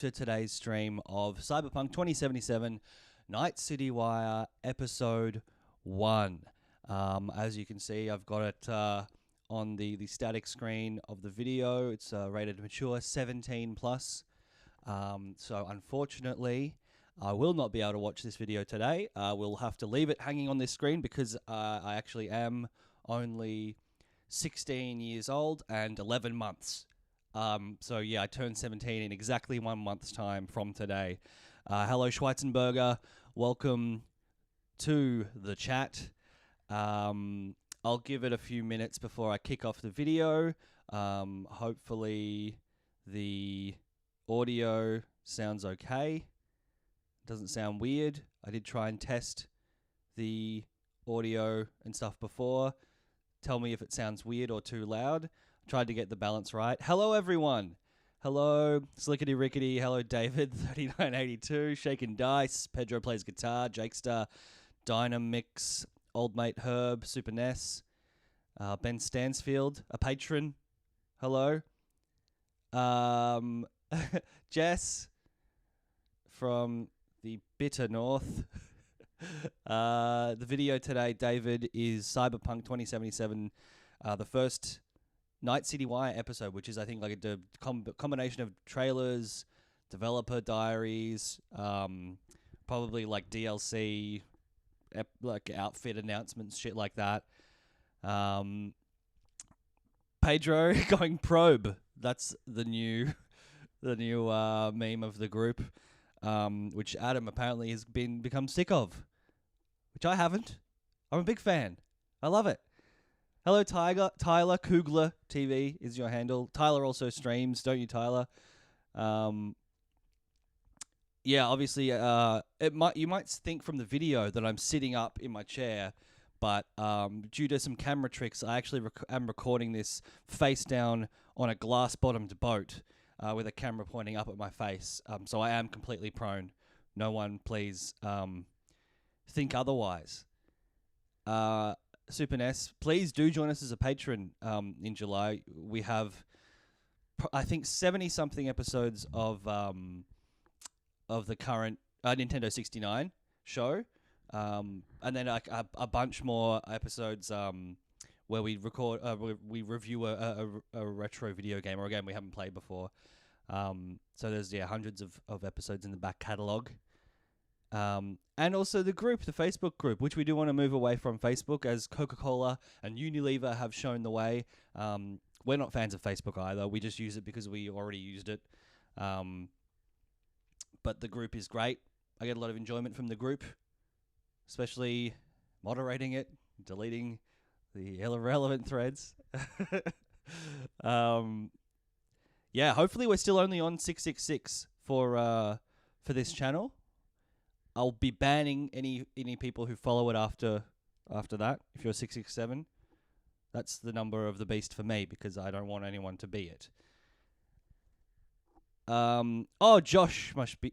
to today's stream of Cyberpunk 2077 Night City Wire Episode 1. As you can see, I've got it on the static screen of the video. It's rated mature 17 plus. So unfortunately, I will not be able to watch this video today. We'll have to leave it hanging on this screen because I actually am only 16 years old and 11 months. So yeah, I turned 17 in exactly 1 month's time from today. Hello, Schweitzenberger. Welcome to the chat. I'll give it a few minutes before I kick off the video. Hopefully the audio sounds okay. Doesn't sound weird. I did try and test the audio and stuff before. Tell me if it sounds weird or too loud. Tried to get the balance right. Hello, everyone. Hello, Slickety Rickety. Hello, David, 3982. Shaking Dice. Pedro plays guitar. Jakester, Dynamix, Old Mate Herb, Super Ness. Ben Stansfield, a patron. Hello. Jess from the bitter north. The video today, David, is Cyberpunk 2077, the first Night City Wire episode, which is, I think, like a combination of trailers, developer diaries, probably like DLC, like outfit announcements, shit like that. Pedro going probe. That's the new meme of the group, which Adam apparently has become sick of, which I haven't. I'm a big fan. I love it. Hello, Tyler Kugler TV is your handle. Tyler also streams, don't you, Tyler? Yeah, obviously, you might think from the video that I'm sitting up in my chair, but due to some camera tricks, I actually am recording this face down on a glass-bottomed boat with a camera pointing up at my face. So I am completely prone. No one, please, think otherwise. Super NES, please do join us as a patron in July. We have, I think, 70-something episodes of the current Nintendo 69 show, and then a bunch more episodes where we record, we review a retro video game or a game we haven't played before. So there's hundreds of episodes in the back catalogue. And also the group, the Facebook group, which we do want to move away from Facebook as Coca-Cola and Unilever have shown the way. We're not fans of Facebook either. We just use it because we already used it. But the group is great. I get a lot of enjoyment from the group, especially moderating it, deleting the irrelevant threads. Yeah, hopefully we're still only on 666 for this channel. I'll be banning any people who follow it after that. If you're 667, that's the number of the beast for me because I don't want anyone to be it. Josh must be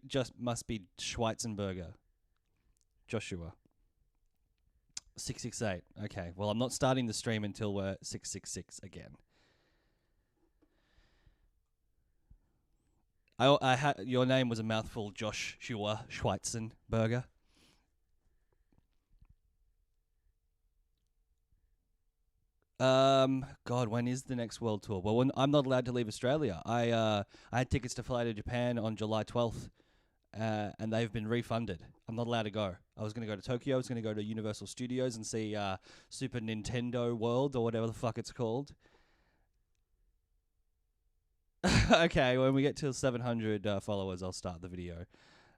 Schweitzenberger. Joshua. 668. Okay. Well, I'm not starting the stream until we're 666 again. Your name was a mouthful, Joshua Schweitzenberger. God, when is the next world tour? Well, I'm not allowed to leave Australia. I had tickets to fly to Japan on July 12th, and they've been refunded. I'm not allowed to go. I was going to go to Tokyo. I was going to go to Universal Studios and see Super Nintendo World or whatever the fuck it's called. Okay, when we get to 700 followers, I'll start the video.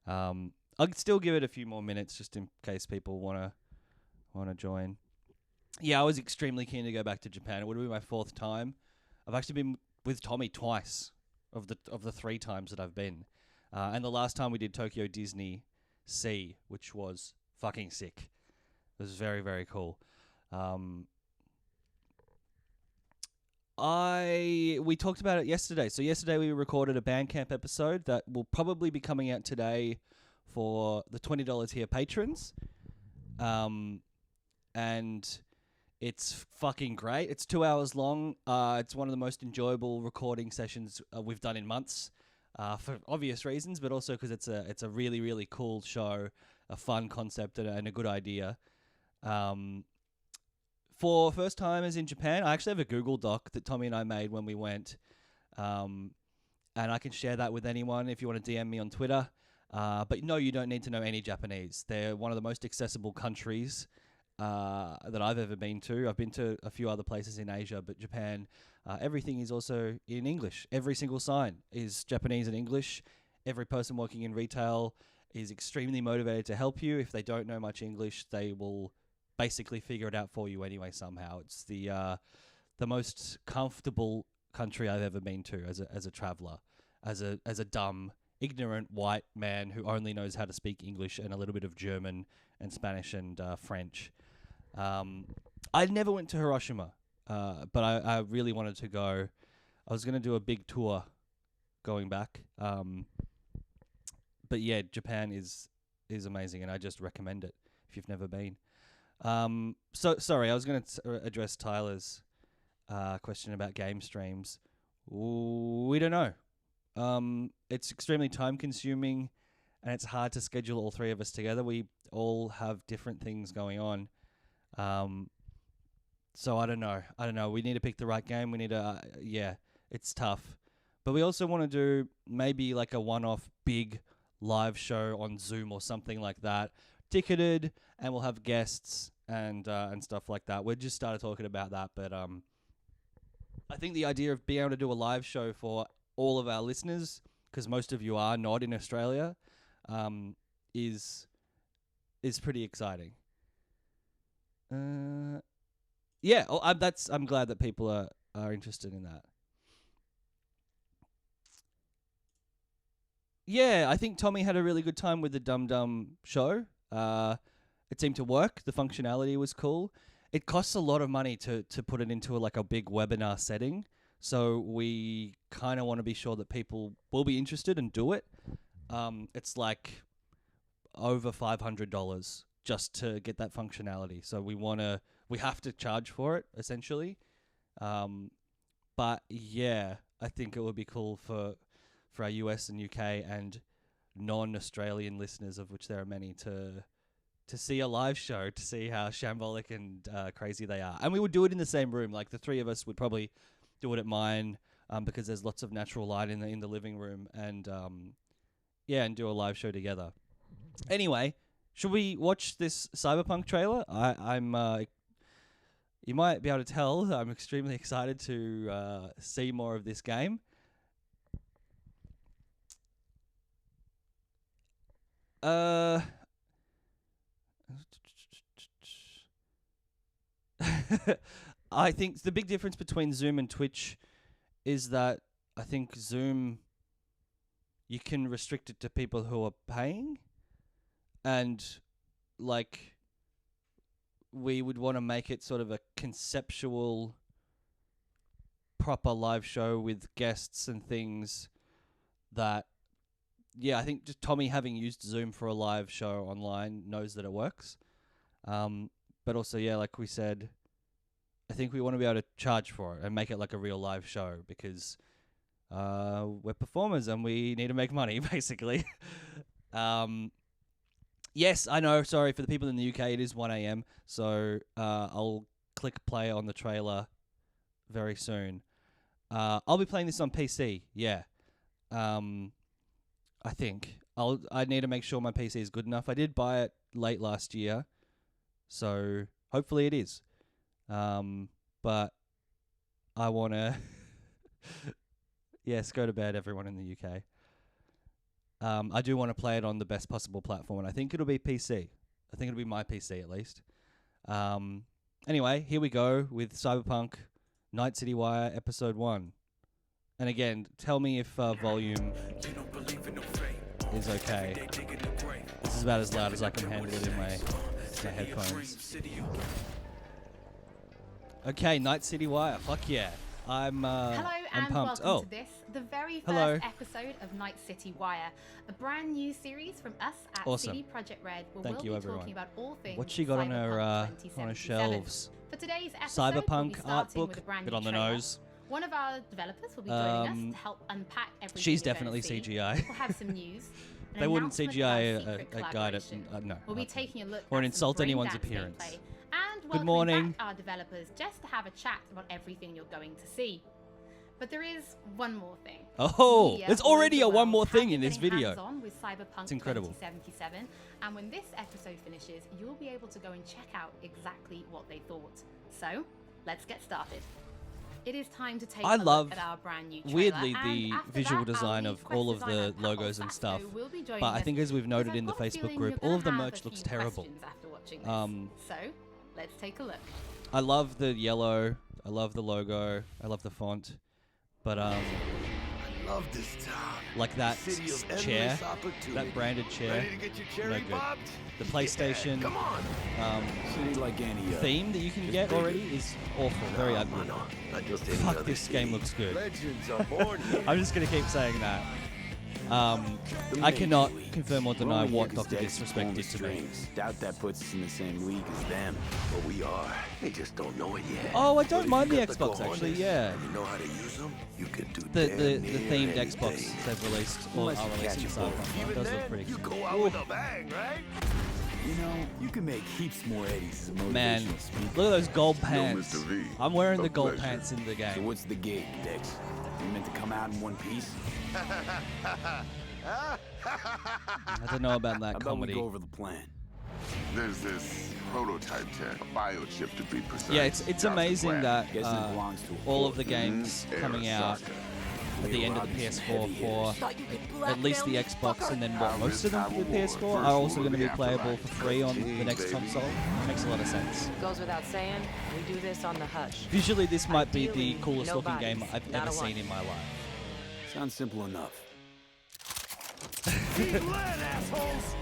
I'll still give it a few more minutes just in case people wanna join. Yeah, I was extremely keen to go back to Japan. It would be my 4th time. I've actually been with Tommy twice of the 3 times that I've been, and the last time we did Tokyo Disney Sea, which was fucking sick. It was very, very cool. We talked about it yesterday. So yesterday we recorded a Bandcamp episode that will probably be coming out today for the $20 tier patrons. And it's fucking great. It's 2 hours long. It's one of the most enjoyable recording sessions we've done in months. for obvious reasons, but also because it's a really, really cool show, a fun concept, and a good idea. For first timers in Japan, I actually have a Google Doc that Tommy and I made when we went, and I can share that with anyone if you want to DM me on Twitter. But no, you don't need to know any Japanese. They're one of the most accessible countries that I've ever been to. I've been to a few other places in Asia, but Japan, everything is also in English. Every single sign is Japanese and English. Every person working in retail is extremely motivated to help you. If they don't know much English, they will basically figure it out for you anyway somehow. It's the most comfortable country I've ever been to as a traveler, as a dumb, ignorant white man who only knows how to speak English and a little bit of German and Spanish and French. I never went to Hiroshima, but I really wanted to go. I was going to do a big tour going back. But yeah, Japan is amazing, and I just recommend it if you've never been. So sorry, I was going to address Tyler's question about game streams. We don't know. It's extremely time consuming, and it's hard to schedule all three of us together. We all have different things going on. So I don't know. We need to pick the right game. We need to, it's tough. But we also want to do maybe like a one-off big live show on Zoom or something like that, ticketed, and we'll have guests and stuff like that. We just started talking about that, but I think the idea of being able to do a live show for all of our listeners, because most of you are not in Australia, is pretty exciting. I'm glad that people are interested in that. Yeah, I think Tommy had a really good time with the Dum Dum show. It seemed to work. The functionality was cool. It costs a lot of money to put it into a big webinar setting. So we kind of want to be sure that people will be interested and do it. It's like over $500 just to get that functionality. So we have to charge for it essentially. But yeah, I think it would be cool for our US and UK and non-Australian listeners, of which there are many, to see a live show, to see how shambolic and crazy they are. And we would do it in the same room. Like the three of us would probably do it at mine because there's lots of natural light in the living room, and and do a live show together. Anyway, should we watch this Cyberpunk trailer? I'm you might be able to tell I'm extremely excited to see more of this game. I think the big difference between Zoom and Twitch is that I think Zoom, you can restrict it to people who are paying, and we would want to make it sort of a conceptual, proper live show with guests and things that, I think just Tommy, having used Zoom for a live show online, knows that it works. But also, like we said, I think we want to be able to charge for it and make it like a real live show because we're performers and we need to make money, basically. Yes, I know. Sorry, for the people in the UK, it is 1 a.m. So I'll click play on the trailer very soon. I'll be playing this on PC, yeah. I think. I need to make sure my PC is good enough. I did buy it late last year, so hopefully it is. But I want to... Yes, go to bed, everyone in the UK. I do want to play it on the best possible platform, and I think it'll be PC. I think it'll be my PC, at least. Anyway, here we go with Cyberpunk Night City Wire Episode 1. And again, tell me if volume is okay. This is about as loud as I can handle it in my headphones. Okay, Night City Wire. Fuck yeah. I'm pumped. Welcome to this, the very first episode of Night City Wire, a brand new series from us at CD Projekt Red, where we'll be talking about all things What's she got on her shelves? For today's episode, Cyberpunk we'll be art starting book, with a brand bit new on the trailer. nose. One of our developers will be joining us to help unpack everything. She's definitely CGI. We'll have some news. They wouldn't CGI a guide at no. We'll be taking a look or at insult anyone's appearance. And good morning, back our developers, just to have a chat about everything you're going to see. But there is one more thing. Oh, there's already a one more thing in this video. With Cyberpunk it's incredible. 2077, and when this episode finishes, you'll be able to go and check out exactly what they thought. So, let's get started. It is time to take a look at our brand new trailer. Weirdly, the visual design of all of the logos and stuff. But I think, as we've noted in the Facebook group, all of the merch looks terrible. So, let's take a look. I love the yellow. I love the logo. I love the font. But I love this town. Like that chair, that branded chair. Ready to get your cherry popped? The PlayStation come on. Like any, theme that you can get already is awful, very ugly. Fuck, this game looks good. Legends are born here. I'm just gonna keep saying that. I cannot confirm or deny what Dr. Disrespect did to me. Doubt that puts us in the same league as them. But we are. They just don't know it yet. Oh, I don't mind the Xbox actually. Yeah. You know how to use them. You can do the themed Xbox they've released or are releasing Cyberpunk. Those look pretty cool. You go out with a bang, right? You know, you can make heaps more Eddies as a Man, motivational speaker. look at those gold pants. Mr. V, I'm wearing the gold pants in the So game. what's the gig, Dex? You meant to come out in one piece? I don't know about that How about comedy. we go over the plan? There's this prototype tech, a biochip to be precise. Yeah, it's amazing that Guess it belongs to a all of port. the games coming out at the end of the PS4 for at least the Xbox, and then most of them for the PS4 are also going to be playable for free on the next console. Makes a lot of sense. Goes without saying, we do this on the hush. Visually, this might be the Ideally, coolest no looking bodies, game I've not ever a seen one. in my life. Sounds simple enough. Keep lead, assholes!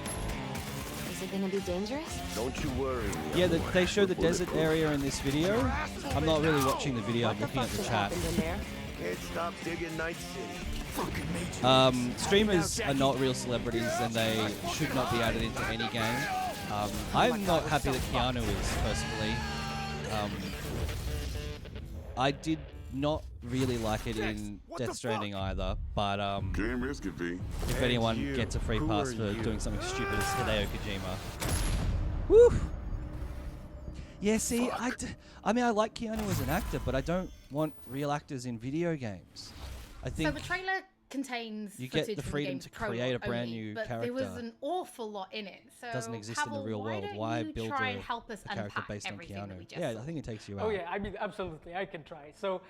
Is it gonna be dangerous? Don't you worry. Yeah, they show the desert area in this video. I'm not really watching the video, I'm looking at the chat. In there? Can't stop digging Night City. Streamers are not real celebrities and they should not be added into any game. I'm not happy that Keanu is, personally. I did not really like it in Death Stranding either, but Game risk it, V. if anyone gets a free pass for doing something stupid, it's Hideo Kojima. Woo! Yeah, see, I mean, I like Keanu as an actor, but I don't want real actors in video games. I think so the trailer contains you get footage the from freedom game's to create prologue a brand only, new but character. there was an awful lot in it. So Doesn't exist in the real world. Why Why build try and a help us character unpack based on everything that we Keanu? just Yeah, saw? I think it takes you out. Oh yeah, I mean, absolutely, I can try. So,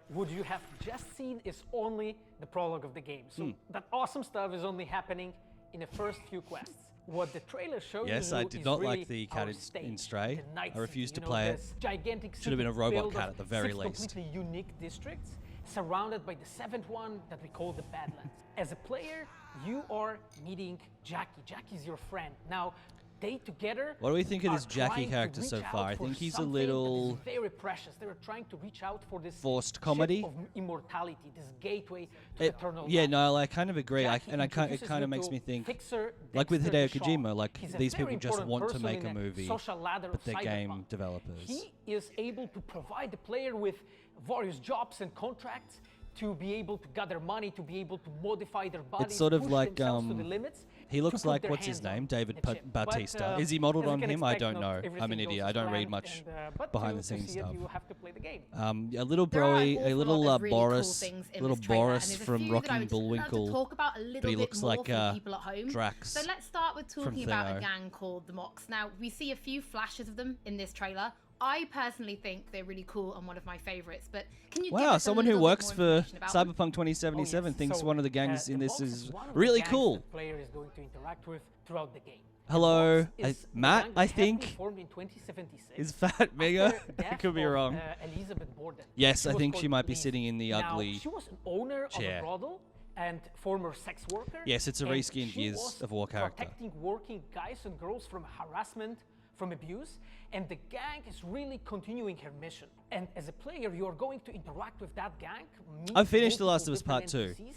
what you have just seen is only the prologue of the game. So that awesome stuff is only happening in the first few quests. What the trailer shows Yes, you I did is not really like the our cat stage, in Stray. the Night I refused City, to play it. this gigantic Should have been a city robot filled cat of at the very 6 least. completely unique districts, surrounded by the 7th one that we call the Badlands. As a player, you are meeting Jackie. Jackie's your friend. Now, they together. What do we think of this are Jackie trying to character reach so out far? I for think he's a something that little is very precious. They were trying to reach out for this forced ship comedy. of immortality, this gateway to eternal Yeah, life. no, I kind of agree. Jackie It introduces kind you of makes to me think, Fixer like with Dexter Hideo DeShawn. Kojima, like He's a these very people just important want to person make in a movie, social ladder but of they're game Cyberpunk. developers. He is able to provide the player with various jobs and contracts to be able to gather money, to be able to modify their bodies, sort of push like, themselves to the limits. He looks to put like, their what's his hands on name? David the chip. Bautista. But, Is he modeled as you on can him? I expect, don't not know. everything I'm an goes idiot. as I don't read planned, much but behind to the scenes see it, stuff. you have to play the game. A little There are an broy, a awful little lot of really cool Boris, things in little this trailer, and Boris there's a from few that I Rocky would just love to Bullwinkle, talk about a little but he bit looks more like for people at home. Drax. So let's start with talking about Thingo. a gang called the Mox. Now, we see a few flashes of them in this trailer. I personally think they're really cool and one of my favorites, but can you give Wow, us someone a who little bit works more for information about them? Cyberpunk 2077 thinks So, one of the gangs in the this Mox is one of the really gangs cool. The player is going to interact with throughout the game. Hello, The Mox is a Matt, gang I that has been think. formed in 2076 Is Fat Mega? after I death could be of, wrong. Elizabeth Borden. Yes, She I was think called she might be Liz. sitting in the Now, ugly she was an owner chair. of a brothel and former sex worker. Yes, it's a and reskinned she Gears was of War character. protecting working guys and girls from harassment, from abuse, and the gang is really continuing her mission. And as a player, you are going to interact with that gang. meet I finished The Last multiple of Us Part different 2. NPCs,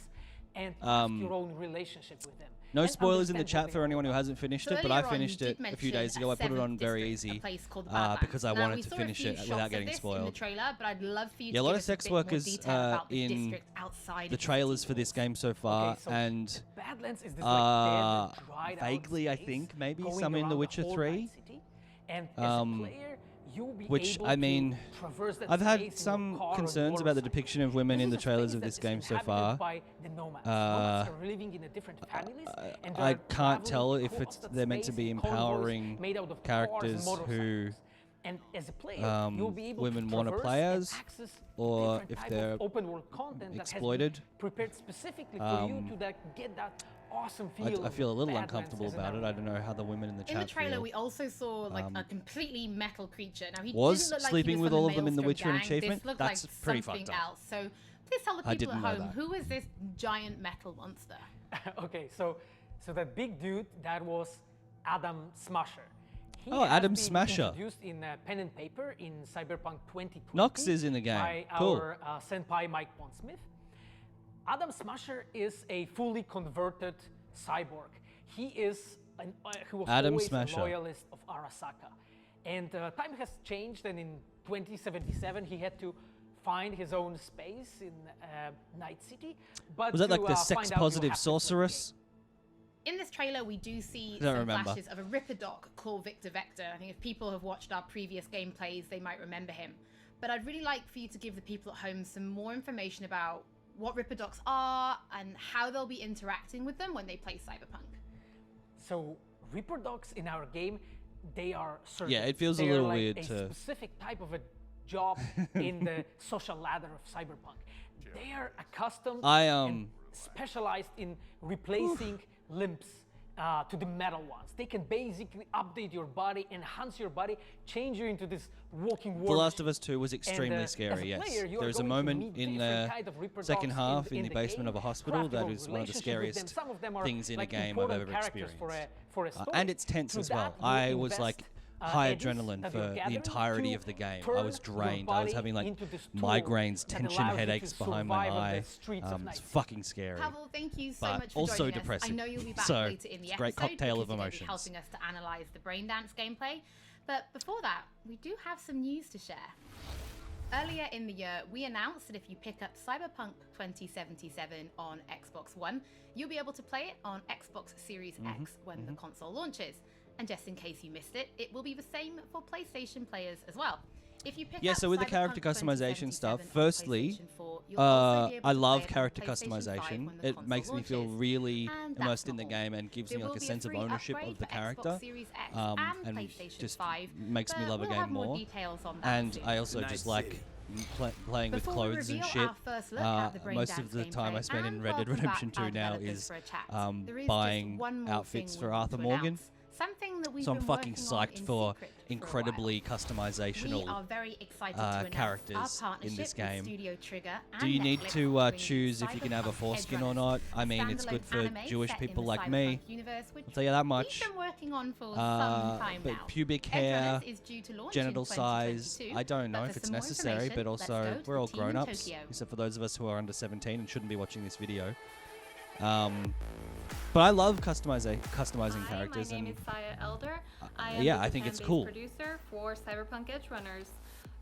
and craft your own relationship with them. No and spoilers in the understand what chat they for are anyone who about. hasn't finished So it, but earlier I on, you finished did it a few mention days ago. I put it on seventh very district, easy a place called Badlands. because I Now, wanted we to saw a finish few it shots without of getting this in the spoiled. trailer, but I'd love for you Yeah, a to lot give of us sex bit more workers detail about the in district outside the of trailers city for this walls. game so far, Okay, so and Badlands is this like dead and dried out vaguely, I space think, maybe going some in The around Witcher whole 3. Night City. And as a player, you'll be Which, able I mean, to traverse that I've space had in your some car or concerns about the motorcycle. depiction of women This in the is a trailers space of that this is game so inhabited far. by the nomads. Nomads are living in different families, and I they're can't traveling tell if across that they're meant to space be in convoys empowering made out of cars and characters who motorcycles. And as a player, you'll be able women to wanna traverse play and as, access or different if type they're of open world content that exploited. has been prepared specifically for you to get that awesome feel. I feel a little Badlands uncomfortable as an about it. area. I don't know how the women in the chat In the trailer, feel. we also saw like a completely metal creature. Now he Was didn't look like sleeping he was with from all the of them in The Maelstrom Witcher an gang. achievement? This looked That's like pretty something fucked up. else. So please tell the I people didn't at know home, that. who is this giant metal monster? Okay, so that big dude, that was Adam Smasher. He Oh, has Adam been Smasher. introduced in pen and paper in Cyberpunk 2020. Nox is in the game. By Cool. our senpai Mike Pondsmith. Adam Smasher is a fully converted cyborg. He is he was Adam always Smasher. a loyalist of Arasaka. And time has changed, and in 2077 he had to find his own space in Night City. But Was that like to, the find out, you'll sex-positive have to play the sorceress? In this trailer, we do see Don't some remember. flashes of a Ripperdoc called Victor Vector. I think if people have watched our previous gameplays, they might remember him. But I'd really like for you to give the people at home some more information about what Ripperdocs are and how they'll be interacting with them when they play Cyberpunk. So Ripperdocs in our game, they are surgeons. Yeah, it feels a They are little like weird a to- specific type of a job in the social ladder of Cyberpunk. They are accustomed and specialized in replacing limbs to the metal ones. They can basically update your body, enhance your body, change you into this walking The war Last of machine. Us 2 was extremely And, as a scary, yes. player, you are There's a going to moment meet in different the kind of Ripperdocs second half in the the basement game, of a hospital craft that your is one of the relationship with them. scariest Some of them are things in a like game I've important ever characters experienced. for a story. And it's tense Through as well. that, you I was invest, like high eddies adrenaline that for you're the gathering entirety to of the game. I turn was your drained. I was body having like into this tool migraines, that tension allows you to headaches behind my survive on eye. the streets of Night It's City. fucking scary. Pavel, thank you so But much for also joining us. depressing. I know you'll be back So, later in the it's a great episode cocktail because of you're gonna be emotions. helping us to analyze the Braindance gameplay. But before that, we do have some news to share. Earlier in the year, we announced that if you pick up Cyberpunk 2077 on Xbox One, you'll be able to play it on Xbox Series X when the console launches. And just in case you missed it, it will be the same for PlayStation players as well. If you pick Yeah, up so with the Cyberpunk character customization 2077 stuff, on firstly, PlayStation 4, you'll also be able I to love play it on character PlayStation 5 customization. when the It console makes me feel launches. really And that's immersed not in the all. game and gives There me will like a be sense of free ownership upgrade of the for character. Xbox Series X and PlayStation just 5, makes me but love a we'll game have more more. details on that And soon. I also Night just like City. playing with Before we clothes and reveal shit. our first look at the Most of Braindance the time I gameplay spend in and Red Dead welcome Redemption back 2 our now developers is for a chat, there is just buying one more outfits thing for we want Arthur to Morgan. announce. Something that we've So I'm been fucking working on psyched in for secret for a incredibly while. customizational We are very excited to announce characters our in partnership this with game. Studio Trigger and Do you need Netflix to bring choose if you can have a Cyberpunk foreskin or Edgerunners, not? I a mean, it's good standalone for anime Jewish set in people the like Cyberpunk me. universe, which I'll tell you that much. we've been working on for some time But now. pubic hair, Edgerunners is due to launch genital in size, 2022, I don't know but if for it's some more necessary, information, but let's also go to we're the all team in grown-ups, Tokyo. except for those of us who are under 17 and shouldn't be watching this video. But I love customizing characters. My name And is Saya Elder. I am yeah, the I think it's Japan-based cool. producer for Cyberpunk Edgerunners.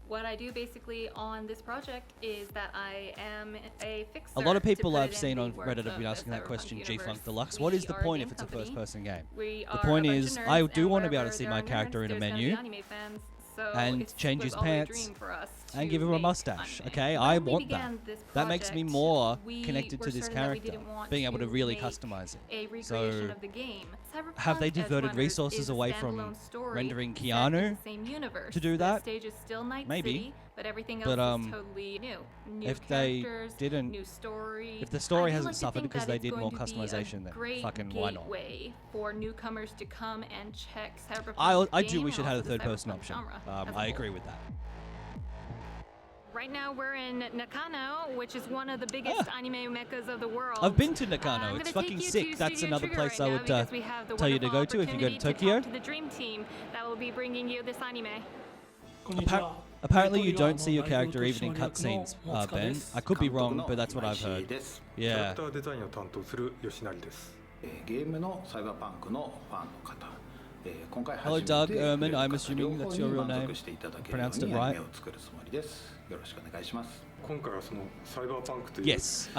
What I do basically on this project is that I am a fixer. a lot of people to put I've it in seen the on words Reddit have of been the asking that Cyberpunk question, universe. G-Funk Deluxe. We What is the are a point game if it's a company. first-person game? We The are point a is, bunch of I nerds, do and want to be able wherever to see there my are character nerds, in a there's gonna menu. be anime fans. So and it change was his always a pants dream for us and to give him a make mustache. anime. Okay, When I we want that. began this That makes me project, more we connected were to this certain that we character, didn't want being able to to really make customize it. a recreation So, of the game. have they Cyberpunk diverted Edgerunners resources is a away from standalone story rendering set in Keanu the same universe. to do The that? stage is still Night Maybe. City, but everything But, else is totally new. New if they characters, didn't- new story. if the story I do hasn't like to suffered think because that they it's did going more to be a customization, then great fucking why not? gateway for newcomers to come and check Cyberpunk. I the do game wish it and had a also the third-person Cyberpunk option. genre as a I whole. agree with that. Right now we're in Nakano, which is one of the biggest anime meccas of the world. I've been to I'm Nakano. gonna It's take fucking you to sick. That's Studio another Trigger place right I now would because we have the tell you to wonderful go to if you go to opportunity Tokyo. talk to the dream team that will be bringing you this anime. Apparently you don't see your character even in cutscenes, Ben. I could be wrong, but that's what I've heard. Yeah. キャラクターデザインを担当する吉成です。ゲームのサイバーパンクのファンの方、今回 Hello, 初め Doug て Ehrman. プレイ I'm 方 assuming 両 that's 方 your に real 満 name. 足していただけるよう Pronounced it に right. アニメを作るつもりです。よろしくお願いします。今回はそのサイバーパンクという Yes.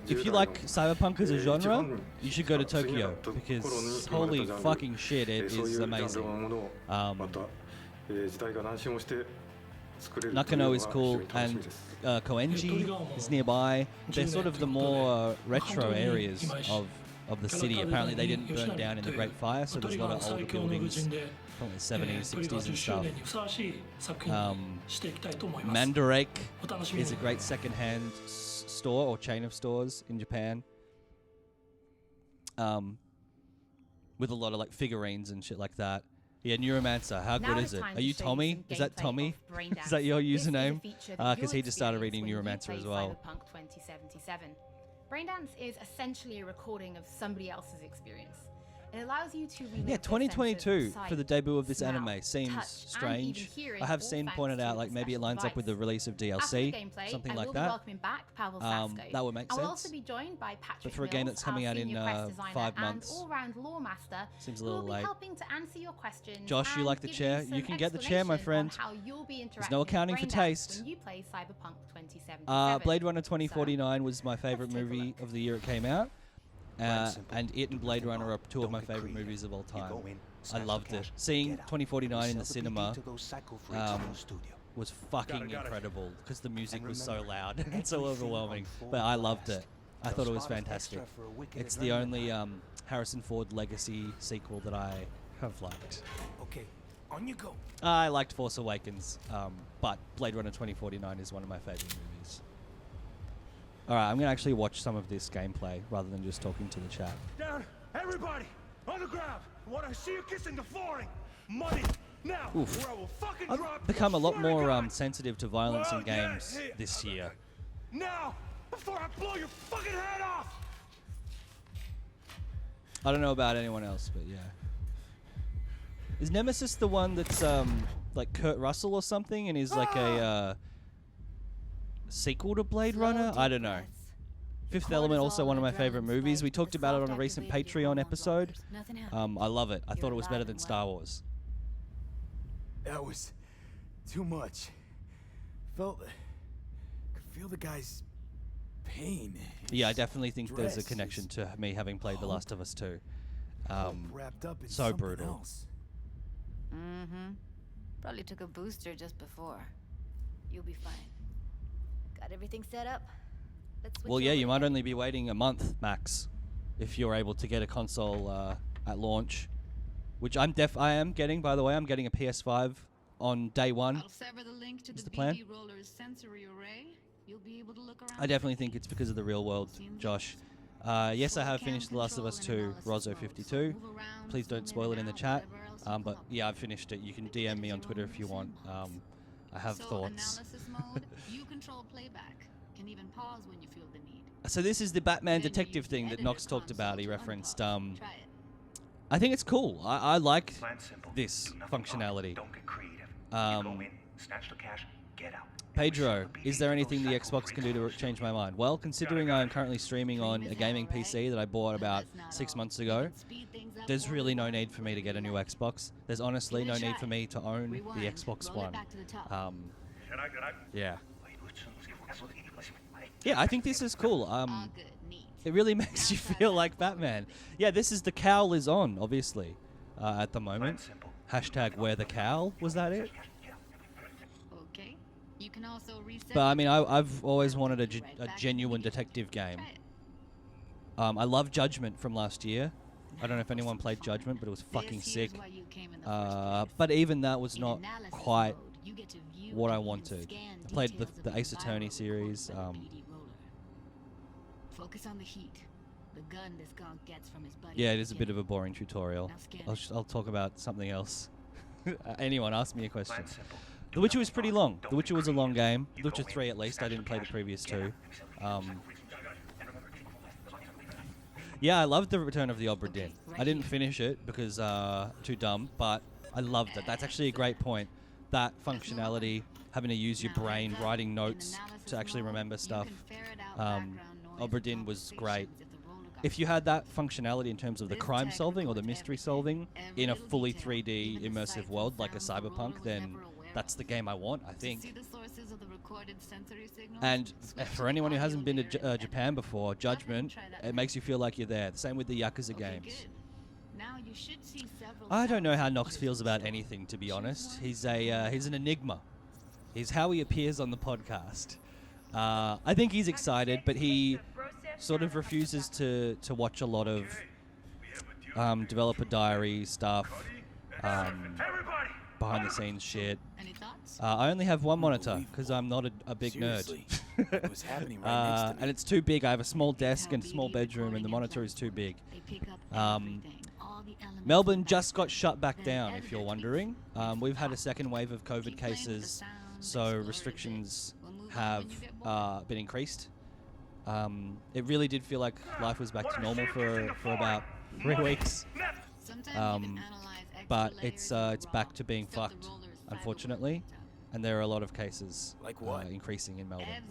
If you like cyberpunk as a genre, you should go to Tokyo because holy fucking shit, it is amazing. また時代が何周もして作れる Nakano is cool and Koenji is nearby. They're sort of the more retro areas of the city. Apparently they didn't burn down in the Great Fire, so there's a lot of older buildings from the 70s, 60s and stuff. Mandarake is a great second-hand store or chain of stores in Japan. With a lot of like figurines and shit like that. Yeah, Neuromancer, how good is it? Are you Tommy? Is that Tommy? Is that your username? Because he just started reading Neuromancer as well. Cyberpunk 2077. Braindance is essentially a recording of somebody else's experience. It allows you to relive Yeah, the sense of 2022 for the sight, debut of this smell, anime seems touch, strange. and even hearing, I have all seen thanks pointed to out the like maybe it special lines up with the device. release of After the DLC, gameplay, something I like will be that. welcoming back Pavel Sasko. That would make I will sense. also be joined by Patrick But for a game Mills, that's coming our out in senior quest designer 5 and months, all-round lore master, seems a who will little be late. helping to answer your questions. Josh, you and like the give chair? some You can get the chair, my explanation friend. on how you'll be There's no interacting with accounting for Braindance taste. when you play Cyberpunk 2077. Blade Runner 2049 was my favorite movie of the year it came out. And it and Blade Runner are two of my favorite movies of all time. I loved it. Seeing 2049 in the cinema was fucking incredible because the music was so loud and so overwhelming. But I loved it. I thought it was fantastic. It's the only Harrison Ford legacy sequel that I have liked. Okay, on you go. I liked Force Awakens, but Blade Runner 2049 is one of my favorite movies. Alright, I'm going to actually watch some of this gameplay rather than just talking to the chat. Down, everybody, on the ground. I want to see you kissing the flooring. Money, now, Oof. or I will fucking I've drop. become a lot Swear to more God. sensitive to violence in Well, yeah, games hey, this year. Now, before I blow your fucking head off. I don't know about anyone else, but yeah. Is Nemesis the one that's like Kurt Russell or something and is like a sequel to Blade Runner? I don't know. Fifth Element, also one of my favorite movies. We talked about it on a recent Patreon episode. I love it. I thought it was better than Star Wars. That was too much. Could feel the guy's pain. Yeah, I definitely think there's a connection to me having played The Last of Us 2. Wrapped up in So something brutal. else. Mm-hmm. Probably took a booster just before. You'll be fine. Got everything set up? Let's switch Well, yeah, over you might then. only be waiting a month max if you're able to get a console at launch, which I am getting, by the way. I'm getting a PS5 on day one. I'll sever the link to Is the the plan? BD roller's sensory array. You'll be able to look around. I definitely think it's because of the real world, Josh. Yes, I have finished The Last of Us 2, Rozo52. Please don't spoil it in the chat. But yeah, I've finished it. You can DM me on Twitter if you want. I have thoughts. Analysis mode, you control playback. Can even pause when you feel the need. So this is the Batman Then you detective use the thing that editor Nox talked about. console He to referenced. unpause. Try it. I think it's cool. I like Plan simple. this Do nothing functionality. odd. Don't get creative. You go in, snatch the cash, get out. Pedro, is there anything the Xbox can do to change my mind? Well, considering I'm currently streaming on a gaming PC that I bought about 6 months ago, there's really no need for me to get a new Xbox. There's honestly no need for me to own the Xbox One. Yeah. Yeah, I think this is cool. It really makes you feel like Batman. Yeah, this is the cowl is on, obviously, at the moment. Hashtag wear the cowl, was that it? Okay. You can also reset. But I mean, I've always wanted a genuine detective game. I love Judgment from last year. I don't know if anyone played Judgment, but it was fucking sick. But even that was not quite what I wanted. I played the Ace Attorney series. Focus on the heat. The gun this gonk gets from his buddy. Yeah, it is a bit of a boring tutorial. I'll talk about something else. Anyone, ask me a question. The Witcher was pretty long. The Witcher was a long game. The Witcher 3 at least. I didn't play the previous two. Yeah, I loved the Return of the Obra Dinn. I didn't finish it because too dumb, but I loved it. That's actually a great point. that functionality, having to use your brain, writing notes to actually remember stuff. Obra Dinn was great. If you had that functionality in terms of the crime solving or the mystery solving in a fully 3D immersive world like a Cyberpunk, then that's the game I want, I think. And for anyone who hasn't been to Japan before, Judgment, it makes you feel like you're there. The same with the Yakuza games. I don't know how Nox feels about anything, to be honest. He's an enigma. He's how he appears on the podcast. I think he's excited, but he sort of refuses to watch a lot of developer diary stuff, behind the scenes shit. I only have one monitor because I'm not a big nerd. It was happening right next to me. And it's too big. I have a small desk and a small bedroom, and the monitor is too big. Melbourne just got shut back down, if you're wondering. We've had a second wave of COVID cases, so restrictions have been increased. It really did feel like life was back to normal for about 3 weeks. But it's back to being fucked, unfortunately. And there are a lot of cases increasing in Melbourne.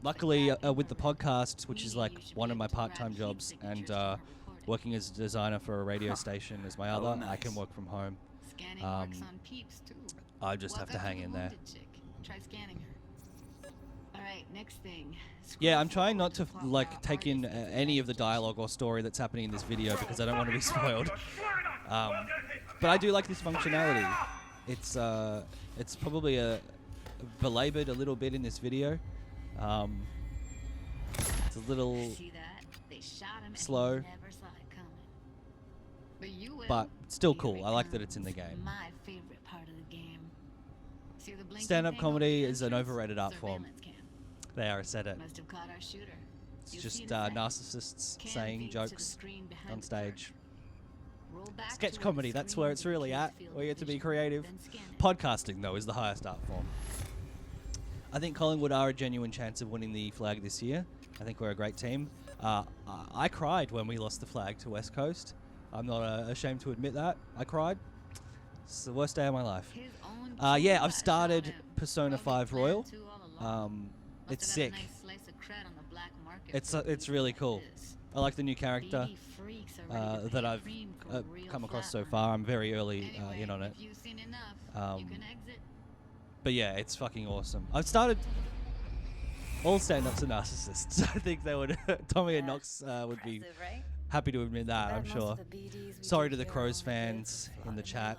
Luckily, with the podcast, which is like one of my part-time jobs, and working as a designer for a radio station as my other, I can work from home. I just have to hang in there. Try scanning her. All right, next thing. Yeah, I'm trying not to take in any of the dialogue or story that's happening in this video because I don't want to be spoiled. But I do like this functionality. It's probably belabored a little bit in this video. It's a little slow, but still cool. I like that it's in the game. My favorite part of the game. Stand-up comedy is an overrated art form. There, I said it. Must have caught our shooter. It's just narcissists saying jokes on stage. Sketch comedy, that's where it's really at. We get to be creative. Podcasting, though, is the highest art form. I think Collingwood are a genuine chance of winning the flag this year. I think we're a great team. I cried when we lost the flag to West Coast. I'm not ashamed to admit that. I cried. It's the worst day of my life. Yeah, I've started Persona 5 Royal. It's sick. It's really cool. I like the new character that I've come across so far. I'm very early in on it. But yeah, it's fucking awesome. I've started... All stand-ups are narcissists. I think they would... Tommy and Nox would be happy to admit that, I'm sure. Sorry to the Crows fans in the chat.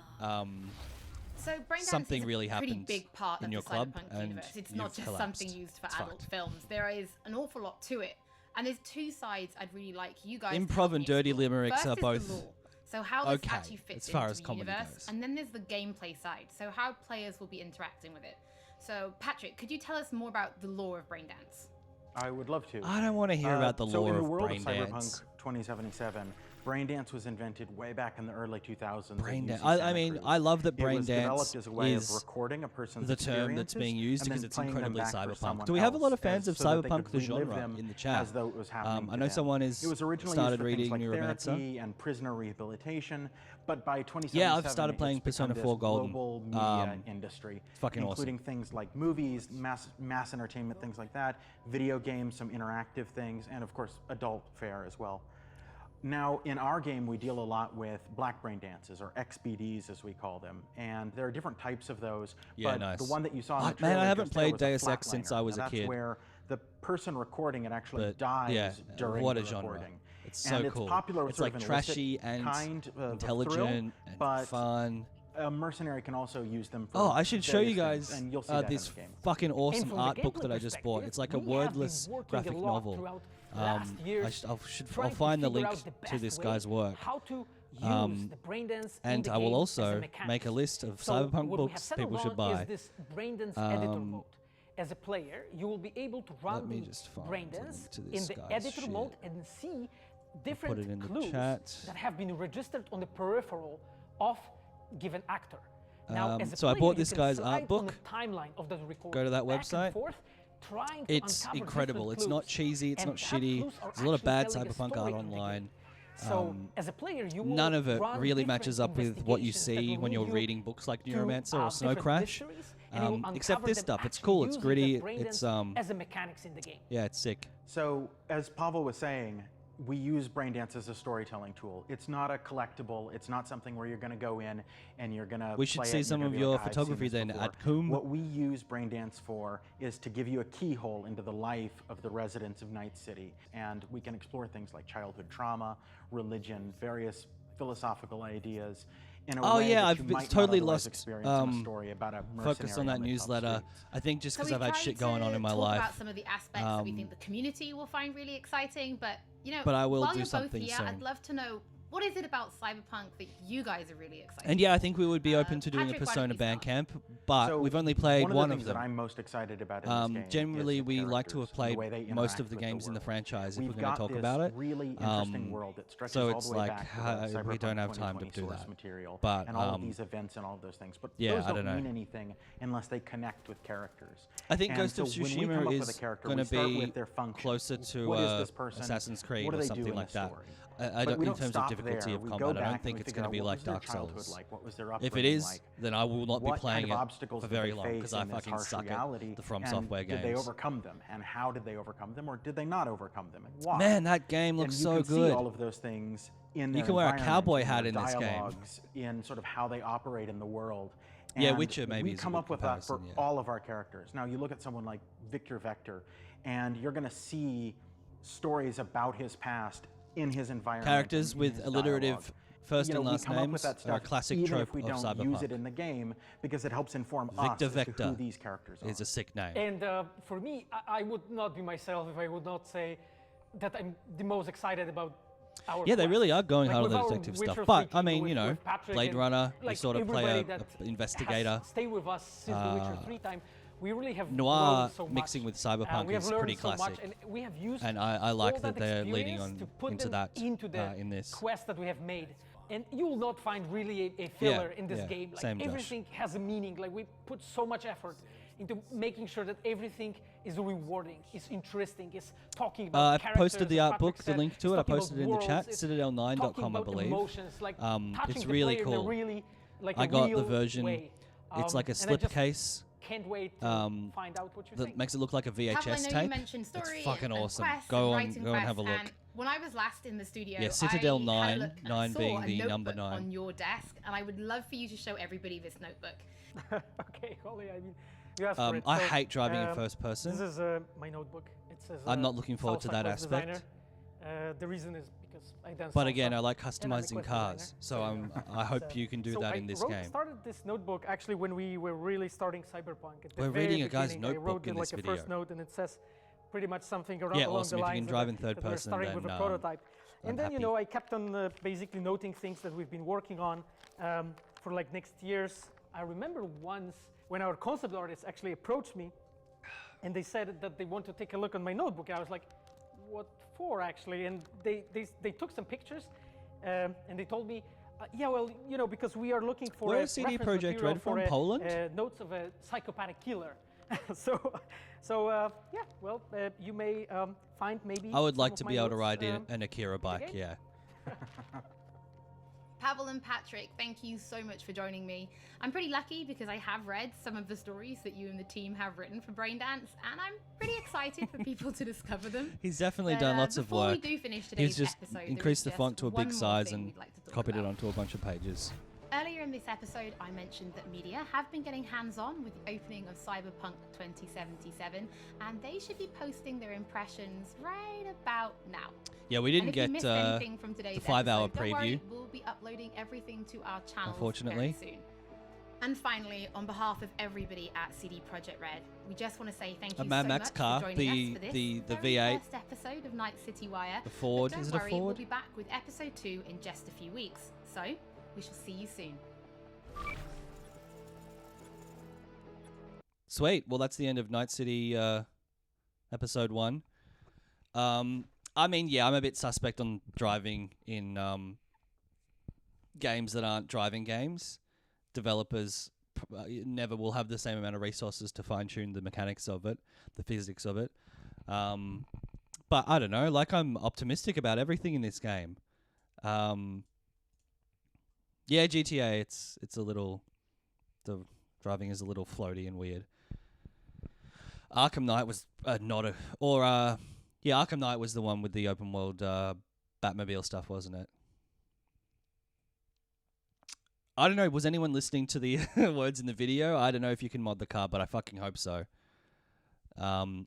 So something really happened big part in your the club, Cyberpunk and universe. It's not just collapsed. something used for It's adult fucked. films. There is an awful lot to it, and there's two sides I'd really like you guys. Improv and dirty limericks First are is the both lore. So how this okay, actually fits as far into as the comedy universe, goes. and then there's the gameplay side. So how players will be interacting with it. So Patrick, could you tell us more about the lore of Braindance? I would love to. I don't want to hear about the so lore in the of world Braindance. of Cyberpunk 2077, Braindance was invented way back in the early 2000s. Braindance. I mean, I love that It was Braindance developed as a way of is recording a person's the term that's experiences being used and because then it's playing them incredibly back for cyberpunk. someone Do we have a lot of else fans of so that they Cyberpunk could the relive genre them in the chat? as though it was happening I to know them. someone has It was originally started used for things reading like Neuromancer. therapy and prisoner rehabilitation, but by 2077, Yeah, I've started playing it's become Persona this 4 Golden. global media industry, it's fucking including awesome. things like movies, mass entertainment, things like that, video games, some interactive things, and of course adult fare as well. Now, in our game, we deal a lot with black brain dances, or XBDs as we call them, and there are different types of those. Yeah, but nice. the one that you saw in the Man, trailer I haven't just there played was a Deus Ex since flatliner. I was Now, a kid. That's where the person recording it actually But, dies yeah, during what the a genre. recording. It's so and it's cool. popular with It's sort like of an illicit trashy and kind of intelligent thrill, and but fun. A mercenary can also use them for Oh, I should show you various guys things, and you'll see that this in the game. fucking And awesome from the art book gameplay that I just bought. perspective, It's like a we have been wordless working graphic a lot novel. throughout last years I'll trying to find the figure link out the to best this way guy's work. how to use the Braindance in And the I will game also as a mechanic. make a list of So Cyberpunk what we have books settled people should on buy. Is this Braindance editor mode. As a player, you will be able to run me the just find Braindance to in this the guy's editor shit. mode and see it different in the clues chat. that have been registered on the peripheral of given actor. Now, as a so I player, bought you this can guy's slide art on book. the timeline of the recording, Go to that back and website. forth, trying to It's uncover incredible. different It's not clues. cheesy. It's And not that shitty. clues are There's a lot of actually bad telling a Cyberpunk story art in the game. online. So as a player, you will none of it run really different matches up with what you investigations that see will when lead you're you reading books like to, Neuromancer or Snow different Crash. mysteries, and you will Except uncover this them stuff, it's actually cool, it's using gritty, the brain it's dance as a mechanics in the game. yeah, it's sick. So, as Pavel was saying, we use Braindance as a storytelling tool. It's not a collectible. It's not something where you're going to go in and you're going to. We should play see it and some you're of gonna be your like, "I've seen photography this then before." at Coombe. What we use Braindance for is to give you a keyhole into the life of the residents of Night City, and we can explore things like childhood trauma, religion, various philosophical ideas. In a Oh way yeah, that I've you might not totally otherwise lost experience in a story about a focus on mercenary that the tough newsletter. streets. I think just So because we've I've had tried shit going on in my talk life. about some of the aspects that we think the community will find really exciting, but But I will while do you're something both here, soon. I'd love to know, what is it about Cyberpunk that you guys are really excited And yeah, I think we would be open to doing Patrick, a why don't Persona you start? Bandcamp, but So, we've only played one one of of the things that them. I'm most excited about in this game Generally, is the we like to have characters and the played way they most of interact the with games in the world. franchise if We've we're going got to talk this about it. really interesting world that stretches So all it's the way like back to the we don't Cyberpunk have time to 2020 do source that. material But and all of these events and all of those things. But yeah, those I don't don't mean know. anything unless they connect with characters. I think And Ghost so of when we come Tsushima up with is a character, going we to start be with their function. closer to What is this person? Assassin's Creed What do or they something do in like the that. story? I But don't, we in don't terms of stop difficulty there. of We combat, go I don't back think and it's figure going to out be what like was their Dark childhood Souls. like, what was their If it upbringing is, like, then I will not be what playing kind of it obstacles for did they very long face because I in this fucking harsh suck reality, at the From and Software did they games. overcome them, and how did they overcome them, or did they not overcome them, and why? Man, that game And looks you so can good. See all of those things in You their can wear a environment, cowboy in hat their in this game. dialogues, in sort of how they operate in the world. Yeah, And Witcher maybe we is a come good up with that for comparison, yeah. all of our characters. Now you look at someone like Victor Vector, and you're going to see stories about his past in his environment. Characters and in with his alliterative dialogue. first You know, and we last come up with names that are a stuff classic even trope if we of don't use it Cyberpunk. in the game because it helps inform Victor us as to Vector who these characters are. is a sick name. And for me, I would not be myself if I would not say that I'm the most excited about our Yeah, they quest. really are going Like hard on with the our detective Witcher stuff. 3 But, I team, mean, with- you know, with Patrick Blade and, Runner, you like, sort of play everybody a that investigator. has stayed with us since the Witcher 3 time. We really have Noir learned so much. mixing with Cyberpunk we have is learned pretty so much, classic. and we have used And I like all that they're leading experience on to put into them that into the in this. quest that we have made. And you will not find really a filler in this yeah, game. Like same, Josh. everything has a meaning. Like we put so much effort into making sure that everything is rewarding, is interesting, is talking about I've characters. posted the as art Patrick book, the said, link it's to it. I talking about posted it in the worlds, chat, it's citadel9.com, talking I about believe. emotions, like touching It's the really player cool. in a really, like I a got the real version. way. It's like a and I just slipcase can't wait to find out what you that think. makes it look like a Pavel, I VHS know tape. you mentioned story It's fucking and awesome. quests Go and on, writing go and have a quests, look. and when I was last in the studio, Yeah, Citadel I had a 9, look and I 9 saw being a the number notebook 9. on your desk, and I would love for you to show everybody this notebook. Okay, Holly, I mean, you asked for it. I So, hate driving in first person. This is my notebook. It says, I'm not looking forward to Salsa that Quest aspect. Designer. The reason is because I dance But salsa, again, I like and I'm a customizing quest cars, designer. so I hope you can do so that I in this wrote, game. started this notebook actually when we were really starting Cyberpunk. At the We're very reading a guy's beginning, I notebook wrote in like this a video. first note, and it says pretty much something around Yeah, along awesome. the If you lines can drive in that, third that we're person, starting with then, a prototype. I'm And then, you happy. know, I kept on basically noting things that we've been working on for like next year's. I remember once when our concept artists actually approached me and they said that they want to take a look on my notebook. I was like, what for actually? And they took some pictures and they told me, yeah, well, you know, because we are looking for Where a is CD reference Projekt material Red for from? Poland? notes of a psychopathic killer. Yeah, well, you may find maybe. I would some like of to my be able to notes, ride an Akira bike, game? yeah. Pavel and Patrick, thank you so much for joining me. I'm pretty lucky because I have read some of the stories that you and the team have written for Braindance, and I'm pretty excited for people to discover them. He's definitely But, done lots of before we work. do finish today's He's just episode, there increased is the font just to a one big more size thing and we'd like to talk copied it about. onto a bunch of pages. Earlier in this episode, I mentioned that media have been getting hands-on with the opening of Cyberpunk 2077, and they should be posting their impressions right about now. Yeah, we And didn't if you get missed anything from today's the 5-hour episode, don't worry, preview. we'll be uploading everything to our channel Unfortunately. very soon. And finally, on behalf of everybody at CD Projekt Red, we just want to say thank you Mad so Max much car, for joining the- us for this the very V8. first episode of Night City Wire. The Ford, But don't is it a worry, we'll Ford? be back with episode 2 in just a few weeks. So, we shall see you soon. Sweet. Well, that's the end of Night City episode 1. I mean, yeah, I'm a bit suspect on driving in games that aren't driving games. Developers never will have the same amount of resources to fine-tune the mechanics of it, the physics of it. But I don't know, like I'm optimistic about everything in this game. Yeah, GTA. It's a little. The driving is a little floaty and weird. Arkham Knight was not a or yeah, Arkham Knight was the one with the open world Batmobile stuff, wasn't it? I don't know. Was anyone listening to the words in the video? I don't know if you can mod the car, but I fucking hope so. And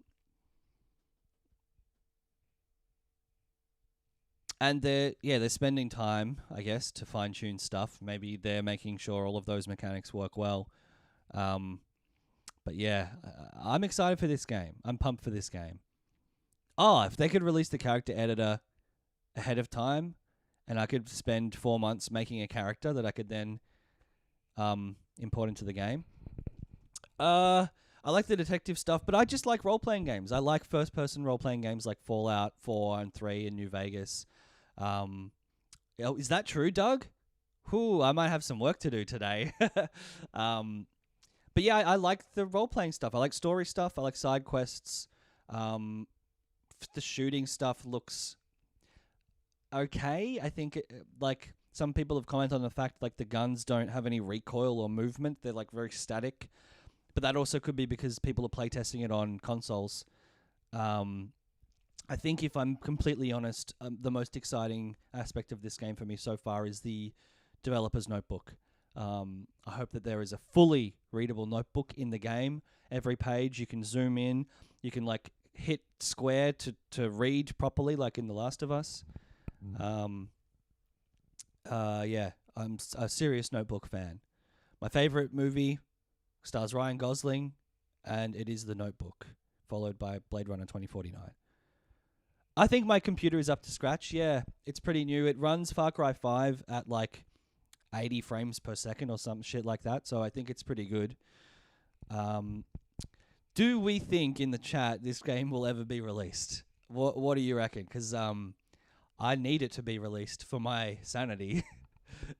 they're spending time, I guess, to fine tune stuff. Maybe they're making sure all of those mechanics work well. But yeah, I'm excited for this game. I'm pumped for this game. Oh, if they could release the character editor ahead of time, and I could spend 4 months making a character that I could then import into the game. I like the detective stuff, but I just like role-playing games. I like first-person role-playing games like Fallout 4 and 3 and New Vegas. Is that true, Doug? Whew, I might have some work to do today. But yeah, I like the role-playing stuff. I like story stuff. I like side quests. The shooting stuff looks okay. I think like some people have commented on the fact like the guns don't have any recoil or movement. They're like very static. But that also could be because people are playtesting it on consoles. I think if I'm completely honest, the most exciting aspect of this game for me so far is the developer's notebook. I hope that there is a fully readable notebook in the game. Every page you can zoom in. You can like hit square to read properly like in The Last of Us. Yeah, I'm a serious Notebook fan. My favorite movie stars Ryan Gosling, and it is The Notebook, followed by Blade Runner 2049. I think my computer is up to scratch. Yeah, it's pretty new. It runs Far Cry 5 at like 80 frames per second or some shit like that, so I think it's pretty good. Do we think in the chat this game will ever be released? What do you reckon? Because I need it to be released for my sanity.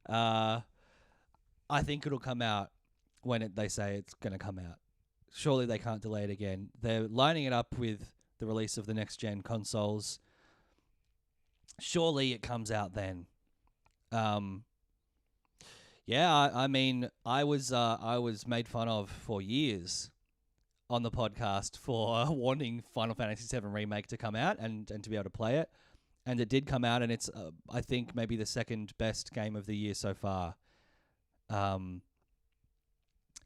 I think it'll come out when they say it's going to come out. Surely they can't delay it again. They're lining it up with the release of the next-gen consoles. Surely it comes out then. Yeah, I mean, I was made fun of for years on the podcast for wanting Final Fantasy VII Remake to come out and to be able to play it. And it did come out, and it's, I think, maybe the second best game of the year so far.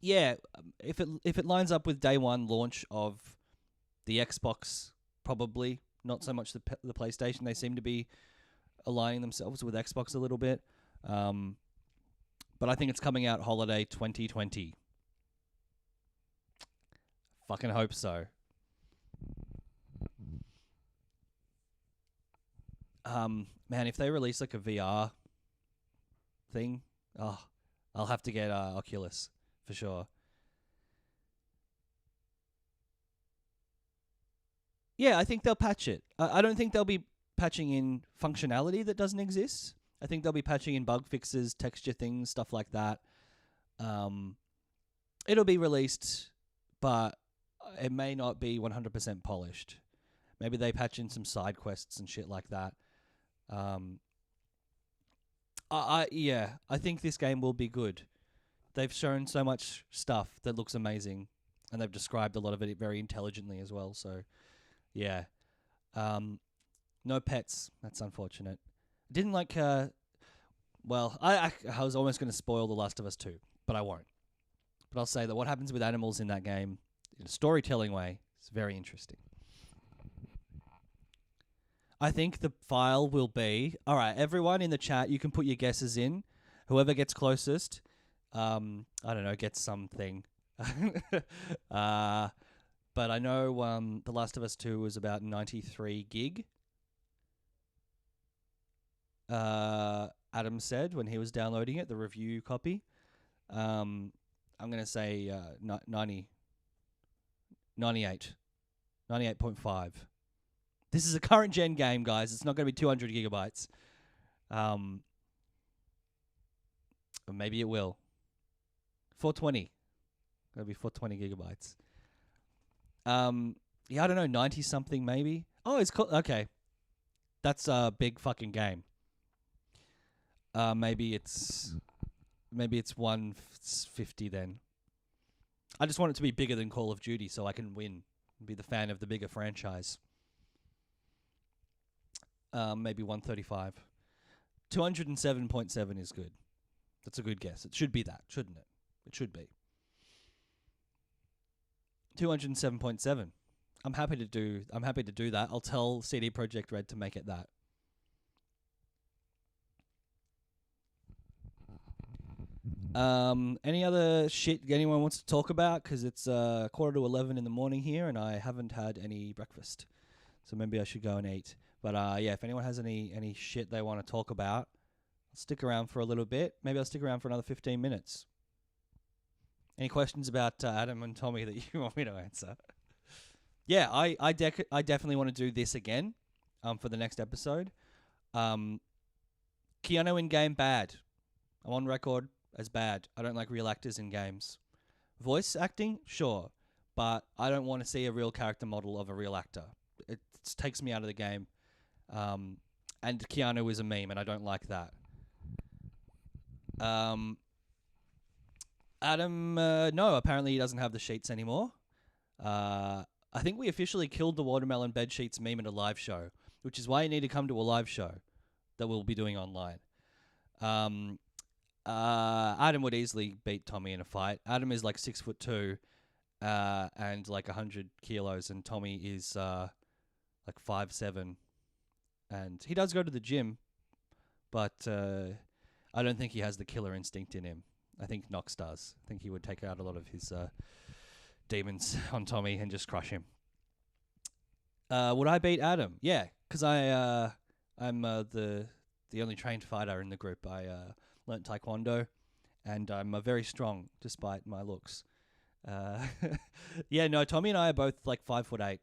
Yeah, if it lines up with day one launch of the Xbox, probably. Not so much the PlayStation. They seem to be aligning themselves with Xbox a little bit. But I think it's coming out holiday 2020. Fucking hope so. Man, if they release like a VR thing, I'll have to get Oculus for sure. Yeah, I think they'll patch it. I don't think they'll be patching in functionality that doesn't exist. I think they'll be patching in bug fixes, texture things, stuff like that. It'll be released, but it may not be 100% polished. Maybe they patch in some side quests and shit like that. I think this game will be good. They've shown so much stuff that looks amazing, and they've described a lot of it very intelligently as well. So, yeah. No pets. That's unfortunate. Didn't like. Well, I was almost going to spoil The Last of Us 2, but I won't. But I'll say that what happens with animals in that game, in a storytelling way, is very interesting. I think the file will be... All right, everyone in the chat, you can put your guesses in. Whoever gets closest, I don't know, gets something. But I know The Last of Us 2 was about 93 gig. Adam said when he was downloading it, the review copy. I'm going to say 98. 98.5. This is a current gen game, guys. It's not going to be 200 gigabytes. Or maybe it will. 420. It'll be 420 gigabytes. Yeah, I don't know, 90 something maybe. Oh, it's cool. Okay. That's a big fucking game. maybe it's 150 then. I just want it to be bigger than Call of Duty so I can win and be the fan of the bigger franchise. Maybe 135. 207.7 is good. That's a good guess. It should be that, shouldn't it? It should be. 207.7. I'm happy to do that. I'll tell CD Projekt Red to make it that. Any other shit anyone wants to talk about? Because it's 10:45 in the morning here, and I haven't had any breakfast, so maybe I should go and eat. But yeah, if anyone has any shit they want to talk about, I'll stick around for a little bit. Maybe I'll stick around for another 15 minutes. Any questions about Adam and Tommy that you want me to answer? Yeah, I definitely want to do this again for the next episode. Keanu in game, bad. I'm on record as bad. I don't like real actors in games. Voice acting, sure, but I don't want to see a real character model of a real actor. It takes me out of the game. And Keanu is a meme, and I don't like that. Adam, no, apparently he doesn't have the sheets anymore. I think we officially killed the watermelon bed sheets meme at a live show, which is why you need to come to a live show that we'll be doing online. Adam would easily beat Tommy in a fight. Adam is like 6'2", and like 100 kilos, and Tommy is like 5'7", and he does go to the gym, but I don't think he has the killer instinct in him. I think Nox does. I think he would take out a lot of his demons on Tommy and just crush him. Would I beat Adam? Yeah, because I'm the only trained fighter in the group. I learnt Taekwondo, and I'm very strong despite my looks. Yeah, no, Tommy and I are both like 5'8".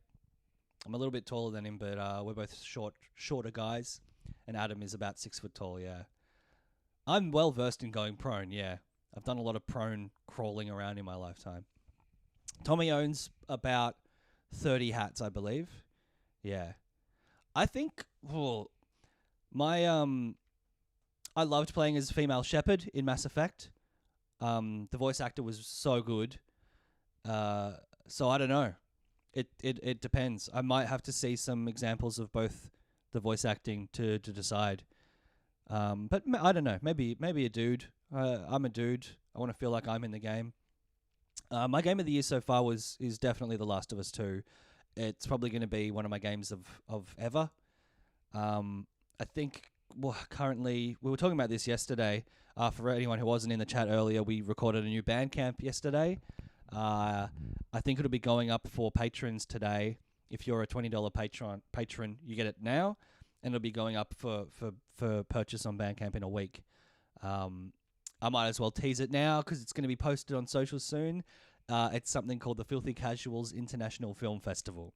I'm a little bit taller than him, but we're both shorter guys, and Adam is about 6 foot tall. Yeah, I'm well versed in going prone. Yeah, I've done a lot of prone crawling around in my lifetime. Tommy owns about 30 hats, I believe. Yeah, I think. Well, I loved playing as female Shepard in Mass Effect. The voice actor was so good. So I don't know. It depends. I might have to see some examples of both the voice acting to decide. But I don't know. Maybe a dude. I'm a dude. I want to feel like I'm in the game. My game of the year so far is definitely The Last of Us 2. It's probably going to be one of my games of ever. I think currently, we were talking about this yesterday. For anyone who wasn't in the chat earlier, we recorded a new Bandcamp yesterday. I think it'll be going up for patrons today. If you're a $20 patron, you get it now, and it'll be going up for purchase on Bandcamp in a week. I might as well tease it now because it's going to be posted on social soon. It's something called the Filthy Casuals International Film Festival.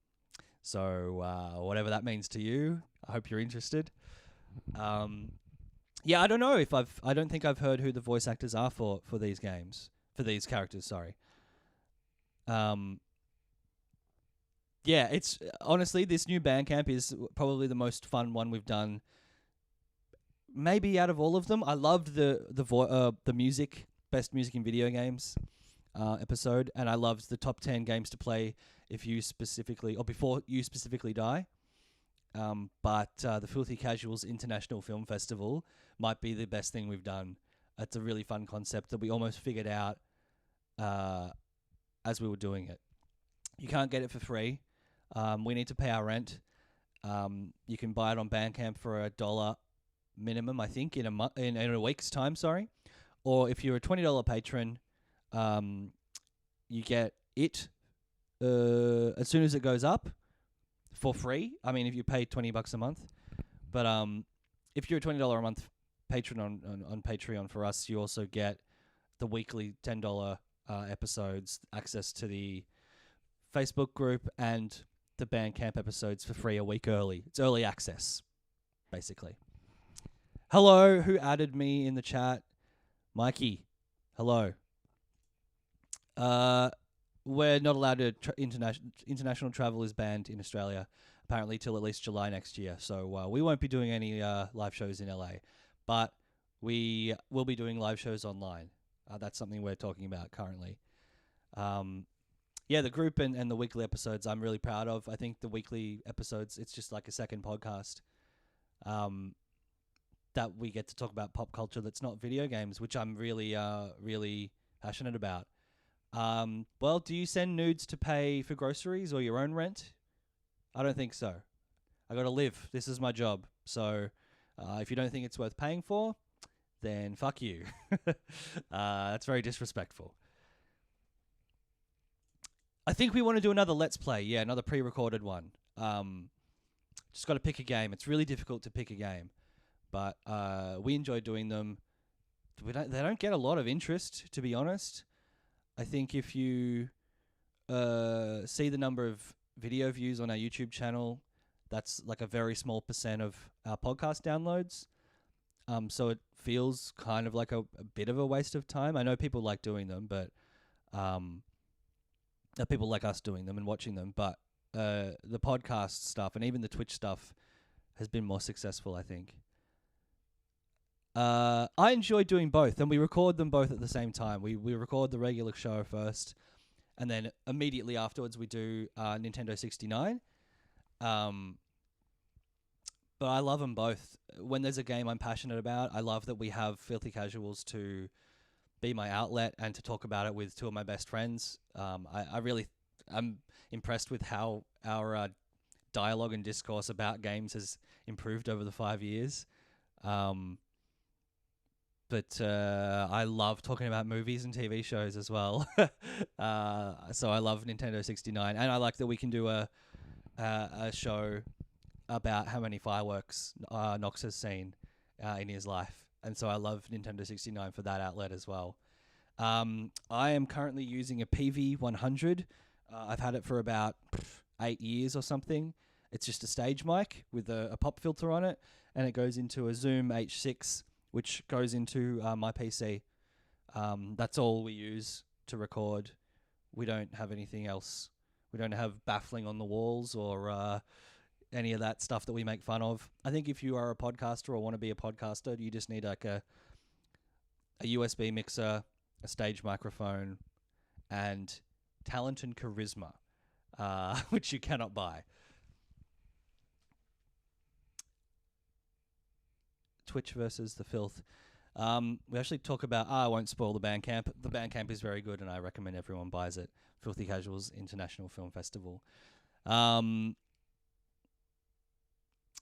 So whatever that means to you, I hope you're interested. Yeah, I don't know if I don't think I've heard who the voice actors are for these games, for these characters. Sorry. Yeah, it's honestly, this new Bandcamp is probably the most fun one we've done. Maybe out of all of them, I loved the music, best music in video games episode, and I loved the top 10 games to play if you specifically, or before you specifically die. But the Filthy Casuals International Film Festival might be the best thing we've done. It's a really fun concept that we almost figured out as we were doing it. You can't get it for free. We need to pay our rent. You can buy it on Bandcamp for $1 minimum, I think, in a week's time. Sorry, or if you're a $20 patron, you get it as soon as it goes up for free. I mean, if you pay $20 a month, but if you're a $20 a month patron on Patreon for us, you also get the weekly $10 episodes, access to the Facebook group, and the Bandcamp episodes for free a week early. It's early access, basically. Hello, who added me in the chat? Mikey, hello. We're not allowed to international travel is banned in Australia, apparently till at least July next year. So we won't be doing any live shows in LA, but we will be doing live shows online. That's something we're talking about currently. Yeah, the group and the weekly episodes I'm really proud of. I think the weekly episodes, it's just like a second podcast that we get to talk about pop culture that's not video games, which I'm really, really passionate about. Well, do you send nudes to pay for groceries or your own rent? I don't think so. I got to live. This is my job. So if you don't think it's worth paying for, then fuck you. That's very disrespectful. I think we want to do another Let's Play. Yeah, another pre-recorded one. Just got to pick a game. It's really difficult to pick a game. But we enjoy doing them. They don't get a lot of interest, to be honest. I think if you see the number of video views on our YouTube channel, that's like a very small % of our podcast downloads. So it feels kind of like a bit of a waste of time. I know people like doing them, but people like us doing them and watching them. But the podcast stuff and even the Twitch stuff has been more successful, I think. I enjoy doing both, and we record them both at the same time. We record the regular show first, and then immediately afterwards we do Nintendo 69. But I love them both. When there's a game I'm passionate about, I love that we have Filthy Casuals to be my outlet and to talk about it with two of my best friends. I'm impressed with how our dialogue and discourse about games has improved over the 5 years. But I love talking about movies and TV shows as well. So I love Nintendo 69, and I like that we can do a show about how many fireworks Nox has seen in his life. And so I love Nintendo 69 for that outlet as well. I am currently using a PV100. I've had it for about 8 years or something. It's just a stage mic with a pop filter on it, and it goes into a Zoom H6, which goes into my PC. That's all we use to record. We don't have anything else. We don't have baffling on the walls or any of that stuff that we make fun of. I think if you are a podcaster or want to be a podcaster, you just need like a USB mixer, a stage microphone, and talent and charisma, which you cannot buy. Twitch versus the Filth. We actually talk about... I won't spoil the Bandcamp. The Bandcamp is very good, and I recommend everyone buys it. Filthy Casuals International Film Festival.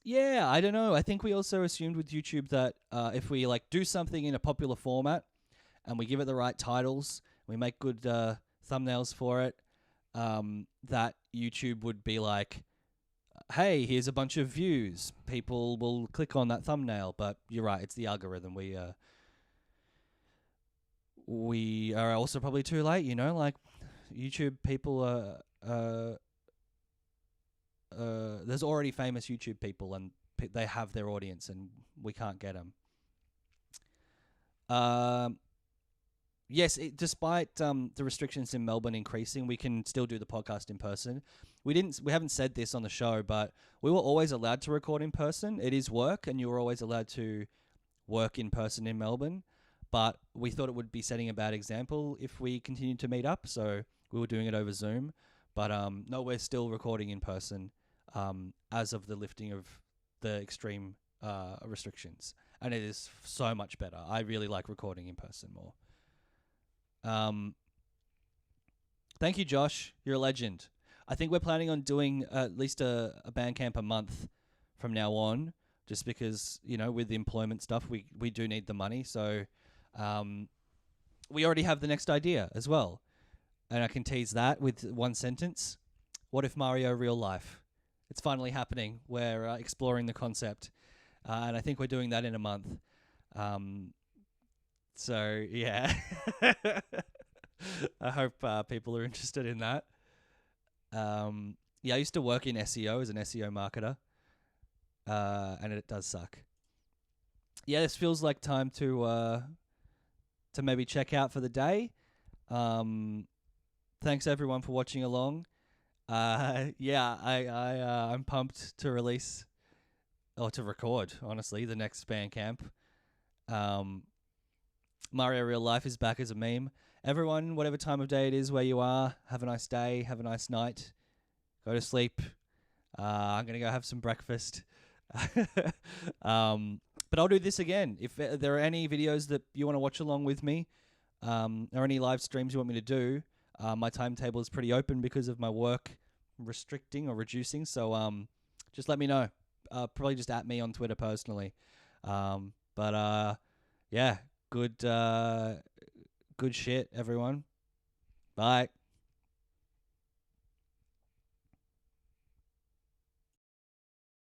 Yeah, I don't know. I think we also assumed with YouTube that if we like do something in a popular format and we give it the right titles, we make good thumbnails for it, that YouTube would be like, hey, here's a bunch of views. People will click on that thumbnail. But you're right, it's the algorithm. We are also probably too late, you know? Like, YouTube people are... there's already famous YouTube people, and they have their audience, and we can't get them. Yes, despite the restrictions in Melbourne increasing, we can still do the podcast in person. We haven't said this on the show, but we were always allowed to record in person. It is work, and you were always allowed to work in person in Melbourne. But we thought it would be setting a bad example if we continued to meet up, so we were doing it over Zoom. But no, we're still recording in person as of the lifting of the extreme restrictions. And it is so much better. I really like recording in person more. Thank you, Josh. You're a legend. I think we're planning on doing at least a Bandcamp a month from now on, just because, you know, with the employment stuff, we do need the money. So we already have the next idea as well. And I can tease that with one sentence. What if Mario real life? It's finally happening. We're exploring the concept. And I think we're doing that in a month. So, yeah. I hope people are interested in that. Yeah, I used to work in SEO as an SEO marketer. And it does suck. Yeah, this feels like time to maybe check out for the day. Thanks everyone for watching along. Yeah, I'm pumped to release or to record, honestly, the next Bandcamp. Mario Real Life is back as a meme. Everyone, whatever time of day it is where you are, have a nice day, have a nice night, go to sleep. I'm going to go have some breakfast. But I'll do this again. If there are any videos that you want to watch along with me, or any live streams you want me to do, my timetable is pretty open because of my work restricting or reducing. So just let me know. Probably just at me on Twitter personally. Yeah, good shit, everyone. Bye.